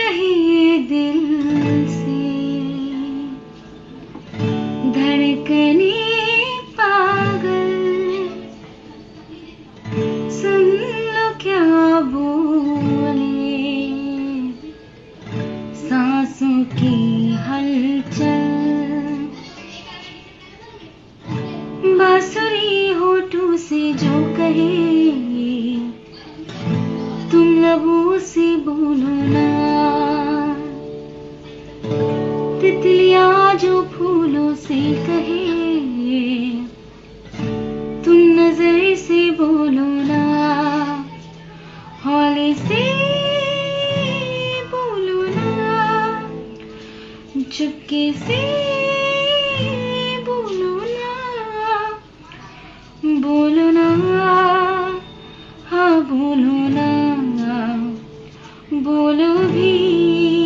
कहिए दिल से धड़कने पागल, सुन लो क्या बोले सांसों की हलचल। बांसुरी होठों से जो कहे तुम लबों से बोलो ना, तितलियां जो फूलों से कहे तुम नजर से बोलो ना, हौले से बोलो ना, चुपके से बोलो ना, हाँ बोलो ना, बोलो भी।